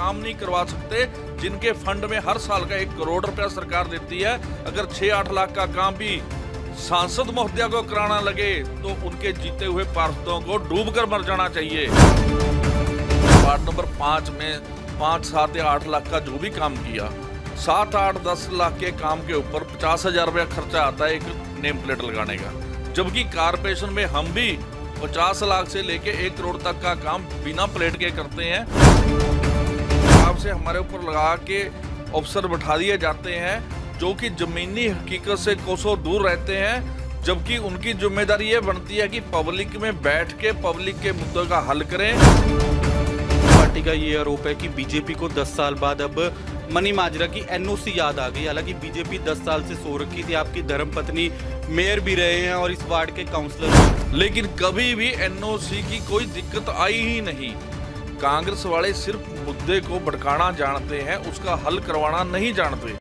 काम नहीं करवा सकते जिनके फंड में हर साल का 1 करोड़ रुपया सरकार देती है। अगर 6-8 लाख का काम भी सांसद महोदया को कराना लगे तो उनके जीते हुए पार्षदों को डूब कर मर जाना चाहिए। वार्ड नंबर 5 में 5, 7 या 8 लाख का जो भी काम किया, 7, 8, 10 लाख के काम के ऊपर 50,000 रुपया खर्चा आता है एक नेम प्लेट लगाने का, जबकि कारपोरेशन में हम भी 50 लाख से लेके 1 करोड़ तक का काम बिना प्लेट के करते हैं। से हमारे ऊपर लगा के अफसर बैठा दिए जाते हैं जो कि जमीनी हकीकत से कोसों दूर रहते हैं, जबकि उनकी जिम्मेदारी ये बनती है कि पब्लिक में बैठ के पब्लिक के मुद्दों का हल करें। पार्टी का ये आरोप है कि बीजेपी को 10 साल बाद अब मनी माजरा की एनओसी याद आ गई। हालांकि बीजेपी 10 साल से सो रखी थी, आपकी धर्मपत्नी मेयर भी रहे हैं और इस वार्ड के काउंसलर, लेकिन कभी भी एनओसी की कोई दिक्कत आई ही नहीं। कांग्रेस वाले सिर्फ मुद्दे को भड़काना जानते हैं, उसका हल करवाना नहीं जानते।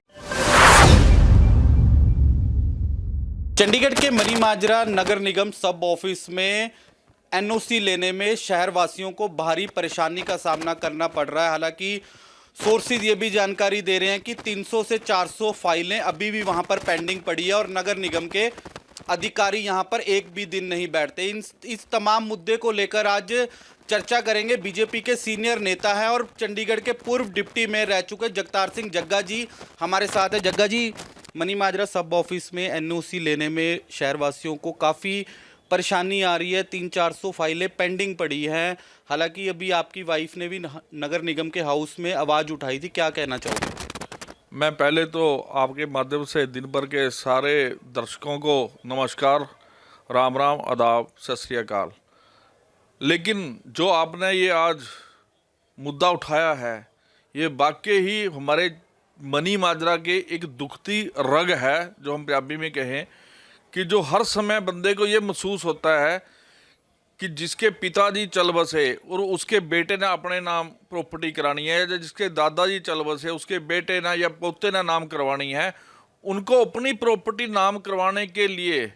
चंडीगढ़ के मनी माजरा नगर निगम सब ऑफिस में एनओसी लेने में शहर वासियों को भारी परेशानी का सामना करना पड़ रहा है। हालांकि सोर्सेज ये भी जानकारी दे रहे हैं कि 300 से 400 फाइलें अभी भी वहां पर पेंडिंग पड़ी है और नगर निगम के अधिकारी यहां पर एक भी दिन नहीं बैठते। इस तमाम मुद्दे को लेकर आज चर्चा करेंगे। बीजेपी के सीनियर नेता हैं और चंडीगढ़ के पूर्व डिप्टी मेयर रह चुके जगतार सिंह जग्गा जी हमारे साथ है। जग्गा जी, मनी माजरा सब ऑफिस में एनओसी लेने में शहरवासियों को काफ़ी परेशानी आ रही है, 300-400 फाइलें पेंडिंग पड़ी हैं। हालांकि अभी आपकी वाइफ ने भी नगर निगम के हाउस में आवाज़ उठाई थी, क्या कहना चाहोगे? मैं पहले तो आपके माध्यम से दिन भर के सारे दर्शकों को नमस्कार, राम राम, आदाब, सत श्री अकाल। लेकिन जो आपने ये आज मुद्दा उठाया है, ये वाकई ही हमारे मनी माजरा के एक दुखती रग है, जो हम पंजाबी में कहें कि जो हर समय बंदे को ये महसूस होता है कि जिसके पिताजी चल बसे और उसके बेटे ने अपने नाम प्रॉपर्टी करानी है, या जिसके दादाजी चल बसे उसके बेटे ने या पोते ने नाम करवानी है, उनको अपनी प्रॉपर्टी नाम करवाने के लिए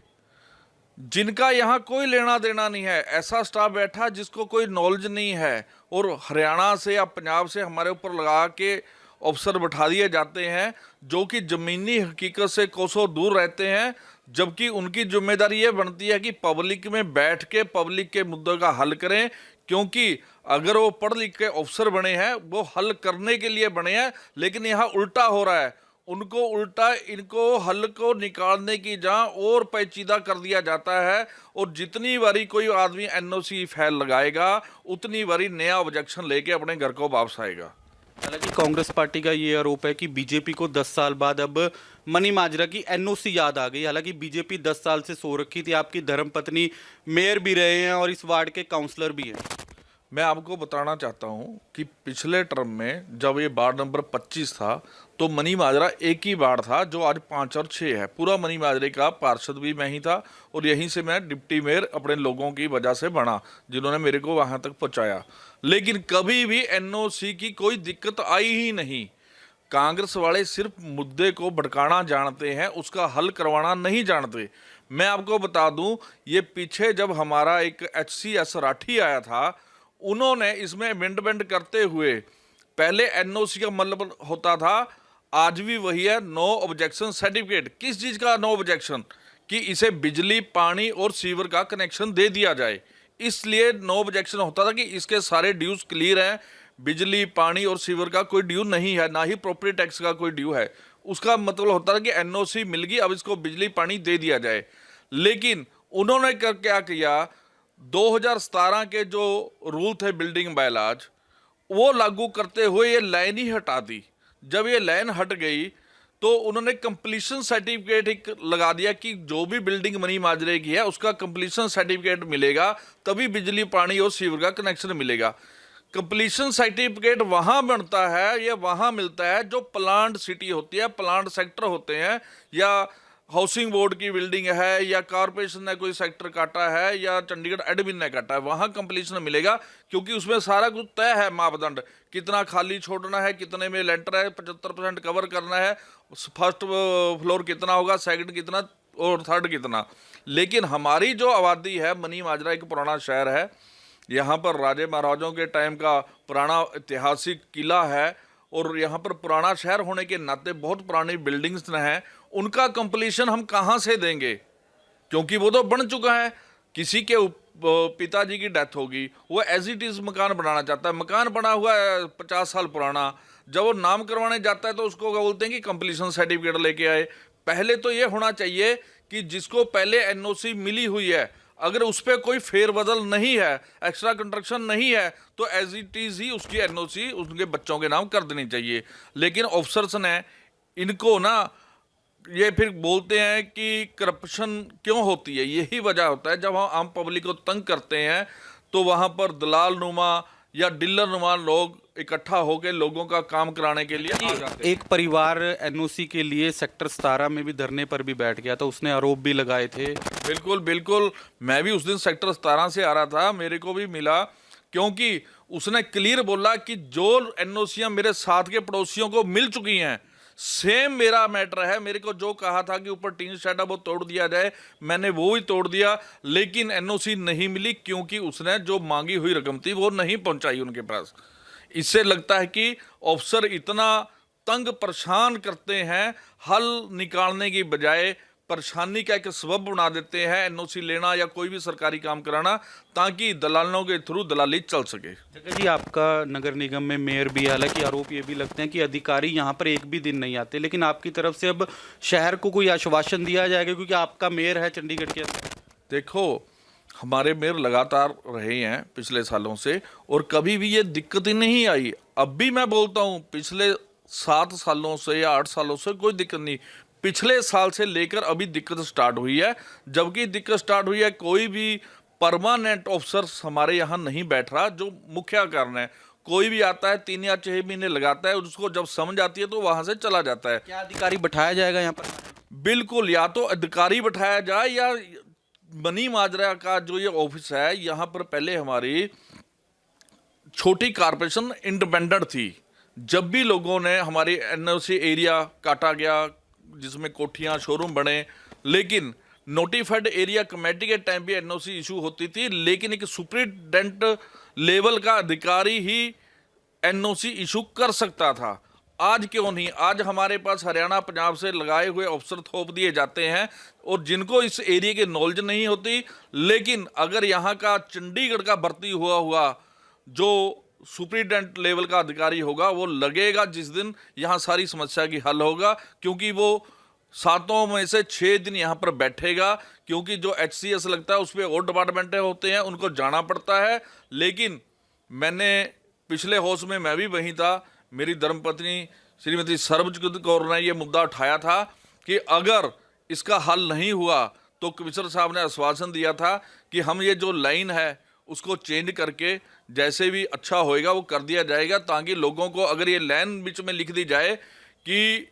जिनका यहाँ कोई लेना देना नहीं है, ऐसा स्टाफ बैठा जिसको कोई नॉलेज नहीं है, और हरियाणा से या पंजाब से हमारे ऊपर लगा के अफसर बैठा दिए जाते हैं जो कि ज़मीनी हकीकत से कोसों दूर रहते हैं, जबकि उनकी जिम्मेदारी ये बनती है कि पब्लिक में बैठ के पब्लिक के मुद्दों का हल करें। क्योंकि अगर वो पढ़ लिख के अफसर बने हैं, वो हल करने के लिए बने हैं, लेकिन यहाँ उल्टा हो रहा है। उनको उल्टा इनको हल को निकालने की जहाँ और पेचीदा कर दिया जाता है, और जितनी बारी कोई आदमी एनओसी फाइल लगाएगा उतनी बारी नया ऑब्जेक्शन लेके अपने घर को वापस आएगा। हालांकि कांग्रेस पार्टी का ये आरोप है कि बीजेपी को 10 साल बाद अब मनी माजरा की एनओसी याद आ गई। हालांकि बीजेपी 10 साल से सो रखी थी, आपकी धर्मपत्नी मेयर भी रहे हैं और इस वार्ड के काउंसलर भी हैं। मैं आपको बताना चाहता हूं कि पिछले टर्म में जब ये वार्ड नंबर 25 था तो मनी माजरा एक ही वार्ड था, जो आज 5 और 6 है। पूरा मनी माजरे का पार्षद भी मैं ही था, और यहीं से मैं डिप्टी मेयर अपने लोगों की वजह से बना, जिन्होंने मेरे को वहां तक पहुंचाया। लेकिन कभी भी एनओसी की कोई दिक्कत आई ही नहीं। कांग्रेस वाले सिर्फ मुद्दे को भड़काना जानते हैं, उसका हल करवाना नहीं जानते। मैं आपको बता दूं, ये पीछे जब हमारा एक HCS राठी आया था, उन्होंने इसमें अमेंडमेंट करते हुए, पहले एनओसी का मतलब होता था, आज भी वही है, नो ऑब्जेक्शन सर्टिफिकेट। किस चीज़ का नो ऑब्जेक्शन? कि इसे बिजली, पानी और सीवर का कनेक्शन दे दिया जाए, इसलिए नो ऑब्जेक्शन होता था कि इसके सारे ड्यूज क्लियर हैं, बिजली, पानी और सीवर का कोई ड्यू नहीं है, ना ही प्रॉपर्टी टैक्स का कोई ड्यू है। उसका मतलब होता था कि एनओसी मिल गई, अब इसको बिजली पानी दे दिया जाए। लेकिन उन्होंने क्या किया, 2017 के जो रूल थे बिल्डिंग बायलॉज, वो लागू करते हुए ये लाइन ही हटा दी। जब ये लाइन हट गई तो उन्होंने कंप्लीशन सर्टिफिकेट एक लगा दिया कि जो भी बिल्डिंग मनी माजरे की है उसका कंप्लीशन सर्टिफिकेट मिलेगा, तभी बिजली, पानी और सीवर का कनेक्शन मिलेगा। कंप्लीशन सर्टिफिकेट वहाँ बनता है, ये वहाँ मिलता है जो प्लांट सिटी होती है, प्लांट सेक्टर होते हैं, या हाउसिंग बोर्ड की बिल्डिंग है, या कॉर्पोरेशन ने कोई सेक्टर काटा है, या चंडीगढ़ एडमिन ने काटा है, वहाँ कंप्लीशन मिलेगा। क्योंकि उसमें सारा कुछ तय है, मापदंड कितना खाली छोड़ना है, कितने में लेंटर है, 75% कवर करना है, फर्स्ट फ्लोर कितना होगा, सेकंड कितना और थर्ड कितना। लेकिन हमारी जो आबादी है, मनी माजरा एक पुराना शहर है, यहाँ पर राजे महाराजाओं के टाइम का पुराना ऐतिहासिक किला है और यहाँ पर पुराना शहर होने के नाते बहुत पुरानी बिल्डिंग्स हैं, उनका कंप्लीशन हम कहाँ से देंगे? क्योंकि वो तो बन चुका है। किसी के पिताजी की डेथ होगी, वो एज इट इज मकान बनाना चाहता है, मकान बना हुआ है 50 साल पुराना, जब वो नाम करवाने जाता है तो उसको क्या बोलते हैं कि कंप्लीशन सर्टिफिकेट लेके आए। पहले तो ये होना चाहिए कि जिसको पहले एनओसी मिली हुई है, अगर उस पर कोई फेरबदल नहीं है, एक्स्ट्रा कंस्ट्रक्शन नहीं है, तो एज इट इज ही उसकी एनओसी उनके बच्चों के नाम कर देनी चाहिए। लेकिन ऑफिसर्स ने इनको ना, ये फिर बोलते हैं कि करप्शन क्यों होती है, यही वजह होता है जब हम आम पब्लिक को तंग करते हैं तो वहाँ पर दलाल नुमा या डीलर नुमा लोग इकट्ठा होकर लोगों का काम कराने के लिए आ जाते हैं। एक परिवार एनओसी के लिए सेक्टर 17 में भी धरने पर भी बैठ गया था, उसने आरोप भी लगाए थे। बिल्कुल बिल्कुल, मैं भी उस दिन सेक्टर 17 से आ रहा था, मेरे को भी मिला, क्योंकि उसने क्लियर बोला कि जो एनओसियां मेरे साथ के पड़ोसियों को मिल चुकी हैं, सेम मेरा मैटर है। मेरे को जो कहा था कि ऊपर टीन शेड है वो तोड़ दिया जाए, मैंने वो ही तोड़ दिया, लेकिन एनओसी नहीं मिली क्योंकि उसने जो मांगी हुई रकम थी वो नहीं पहुंचाई उनके पास। इससे लगता है कि ऑफिसर इतना तंग परेशान करते हैं, हल निकालने की बजाय परेशानी का एक सबब बना देते हैं एनओसी लेना या कोई भी सरकारी काम कराना, ताकि दलालों के थ्रू दलाली चल सके। जगह जी, आपका नगर निगम में मेयर भी है, हालांकि आरोप ये भी लगते हैं कि अधिकारी यहाँ पर एक भी दिन नहीं आते, लेकिन आपकी तरफ से अब शहर को कोई आश्वासन दिया जाएगा क्योंकि आपका मेयर है चंडीगढ़ के अंदर? देखो, हमारे मेयर लगातार रहे हैं पिछले सालों से और कभी भी ये दिक्कत ही नहीं आई। अब भी मैं बोलता हूँ, पिछले 7 सालों से या 8 सालों से कोई दिक्कत नहीं, पिछले साल से लेकर अभी दिक्कत स्टार्ट हुई है। जबकि दिक्कत स्टार्ट हुई है, कोई भी परमानेंट ऑफिसर हमारे यहाँ नहीं बैठ रहा, जो मुख्य कारण है। कोई भी आता है 3 या 6 महीने लगाता है, उसको जब समझ आती है तो वहां से चला जाता है। क्या अधिकारी बैठाया जाएगा यहाँ पर? बिल्कुल, या तो अधिकारी बैठाया जाए या मनी माजरा का जो ये ऑफिस है, यहाँ पर पहले हमारी छोटी कारपोरेशन इंडिपेंडेंट थी। जब भी लोगों ने हमारी एनओसी एरिया काटा गया जिसमें कोठियाँ शोरूम बने, लेकिन नोटिफाइड एरिया कमेटी के टाइम भी एनओसी इशू होती थी, लेकिन एक सुप्रिटेंडेंट लेवल का अधिकारी ही एनओसी इशू कर सकता था। आज क्यों नहीं? आज हमारे पास हरियाणा पंजाब से लगाए हुए अफसर थोप दिए जाते हैं और जिनको इस एरिया की नॉलेज नहीं होती, लेकिन अगर यहाँ का चंडीगढ़ का भर्ती हुआ जो सुप्रिटेंडेंट लेवल का अधिकारी होगा, वो लगेगा जिस दिन यहाँ सारी समस्या की हल होगा, क्योंकि वो 7 में से 6 दिन यहाँ पर बैठेगा, क्योंकि जो HCS लगता है उस पर और डिपार्टमेंटें होते हैं, उनको जाना पड़ता है। लेकिन मैंने पिछले हाउस में मैं भी वहीं था, मेरी धर्मपत्नी श्रीमती सर्वज्योत कौर ने यह मुद्दा उठाया था कि अगर इसका हल नहीं हुआ तो कमिश्नर साहब ने आश्वासन दिया था कि हम ये जो लाइन है उसको चेंज करके जैसे भी अच्छा होएगा वो कर दिया जाएगा, ताकि लोगों को, अगर ये लाइन बीच में लिख दी जाए कि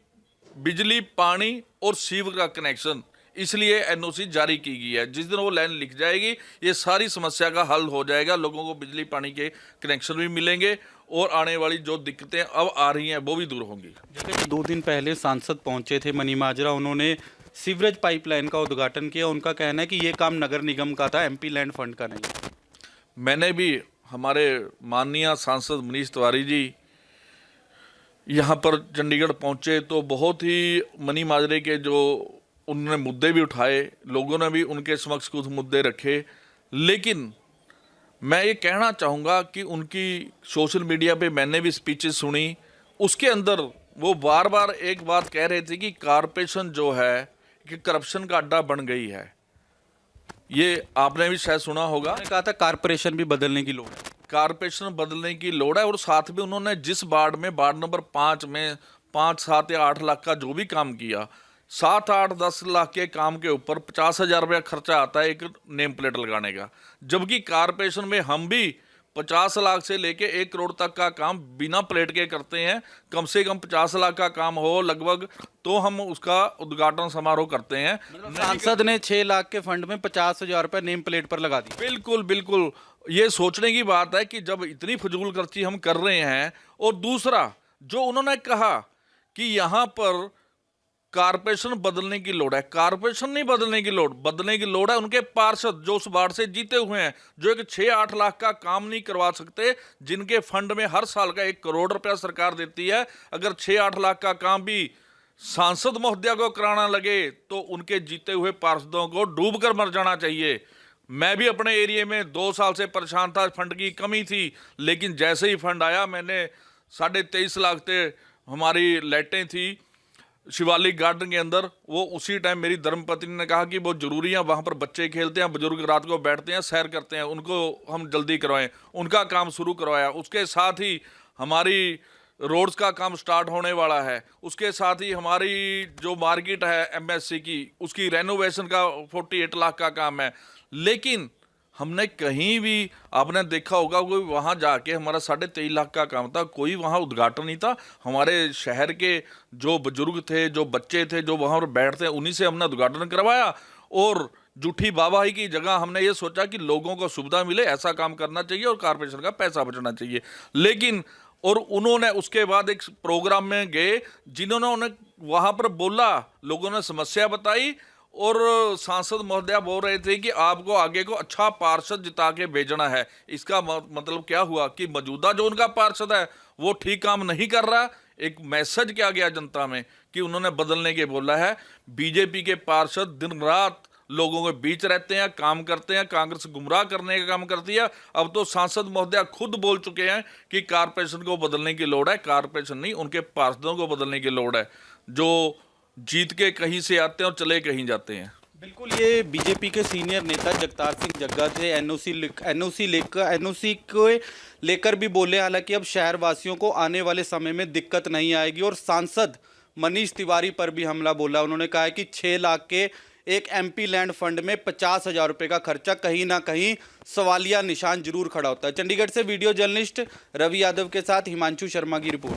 बिजली, पानी और सीवर का कनेक्शन, इसलिए एनओसी जारी की गई है, जिस दिन वो लाइन लिख जाएगी ये सारी समस्या का हल हो जाएगा, लोगों को बिजली पानी के कनेक्शन भी मिलेंगे और आने वाली जो दिक्कतें अब आ रही हैं वो भी दूर होंगी। 2 दिन पहले सांसद पहुंचे थे मनी माजरा, उन्होंने सीवरेज पाइपलाइन का उद्घाटन किया। उनका कहना है कि ये काम नगर निगम का था, MP लैंड फंड का नहीं। मैंने भी, हमारे माननीय सांसद मनीष तिवारी जी यहाँ पर चंडीगढ़ पहुँचे तो बहुत ही मनी माजरे के जो उन्होंने मुद्दे भी उठाए, लोगों ने भी उनके समक्ष कुछ मुद्दे रखे, लेकिन मैं ये कहना चाहूँगा कि उनकी सोशल मीडिया पे मैंने भी स्पीचेस सुनी, उसके अंदर वो बार बार एक बात कह रहे थे कि कारपोरेशन जो है कि करप्शन का अड्डा बन गई है। ये आपने भी शायद सुना होगा। उन्होंने कहा था कारपोरेशन भी बदलने की लोड़ है, कारपोरेशन बदलने की लोड़ है, और साथ में उन्होंने जिस वार्ड में, वार्ड नंबर 5 में 5, 7 या 8 लाख का जो भी काम किया, 7, 8, 10 लाख के काम के ऊपर 50,000 रुपया खर्चा आता है एक नेम प्लेट लगाने का, जबकि कारपोरेशन में हम भी 50 लाख से लेके 1 करोड़ तक का काम बिना प्लेट के करते हैं। कम से कम 50 लाख का काम हो लगभग तो हम उसका उद्घाटन समारोह करते हैं। सांसद ने 6 लाख के फंड में 50,000 रुपये नेम प्लेट पर लगा दी। बिल्कुल बिल्कुल, ये सोचने की बात है कि जब इतनी फजूल खर्ची हम कर रहे हैं, और दूसरा जो उन्होंने कहा कि यहाँ पर कारपोरेशन बदलने की लोड़ है। कारपोरेशन नहीं बदलने की लोड़ है उनके पार्षद जो उस वार्ड से जीते हुए हैं, जो एक 6-8 लाख का काम नहीं करवा सकते, जिनके फंड में हर साल का 1 करोड़ रुपया सरकार देती है। अगर 6-8 लाख का काम भी सांसद महोदया को कराना लगे तो उनके जीते हुए पार्षदों को डूब कर मर जाना चाहिए। मैं भी अपने एरिया में 2 साल से परेशान था, फंड की कमी थी, लेकिन जैसे ही फंड आया मैंने 23.5 लाख थे हमारी लाइटें थी शिवालिक गार्डन के अंदर, वो उसी टाइम मेरी धर्मपत्नी ने कहा कि वो जरूरी है, वहाँ पर बच्चे खेलते हैं, बुजुर्ग रात को बैठते हैं, सैर करते हैं, उनको हम जल्दी करवाएं, उनका काम शुरू करवाया। उसके साथ ही हमारी रोड्स का काम स्टार्ट होने वाला है। उसके साथ ही हमारी जो मार्केट है एमएससी की, उसकी रेनोवेशन का 48 लाख का काम है। लेकिन हमने कहीं भी, आपने देखा होगा कोई वहाँ जाके, हमारा 23.5 लाख का काम था, कोई वहाँ उद्घाटन नहीं था। हमारे शहर के जो बुजुर्ग थे, जो बच्चे थे, जो वहाँ पर बैठते हैं, उन्हीं से हमने उद्घाटन करवाया। और झूठी वाहवाही की जगह हमने ये सोचा कि लोगों को सुविधा मिले, ऐसा काम करना चाहिए और कारपोरेशन का पैसा बचना चाहिए। लेकिन और उन्होंने उसके बाद एक प्रोग्राम में गए, जिन्होंने उन्हें वहाँ पर बोला, लोगों ने समस्या बताई और सांसद महोदया बोल रहे थे कि आपको आगे को अच्छा पार्षद जिता के भेजना है। इसका मतलब क्या हुआ कि मौजूदा जो उनका पार्षद है वो ठीक काम नहीं कर रहा। एक मैसेज क्या गया जनता में कि उन्होंने बदलने के बोला है। बीजेपी के पार्षद दिन रात लोगों के बीच रहते हैं, काम करते हैं, कांग्रेस गुमराह करने का काम करती है। अब तो सांसद महोदया खुद बोल चुके हैं कि कारपोरेशन को बदलने की लोड़ है। कारपोरेशन नहीं, उनके पार्षदों को बदलने की लोड़ है, जो जीत के कहीं से आते हैं और चले कहीं जाते हैं। बिल्कुल, ये बीजेपी के सीनियर नेता जगतार सिंह जग्गा थे। एनओसी को लेकर भी बोले, हालांकि अब शहरवासियों को आने वाले समय में दिक्कत नहीं आएगी। और सांसद मनीष तिवारी पर भी हमला बोला। उन्होंने कहा है कि 6 लाख के एक एमपी लैंड फंड में 50,000 रुपये का खर्चा, कहीं ना कहीं सवालिया निशान जरूर खड़ा होता है। चंडीगढ़ से वीडियो जर्नलिस्ट रवि यादव के साथ हिमांशु शर्मा की रिपोर्ट।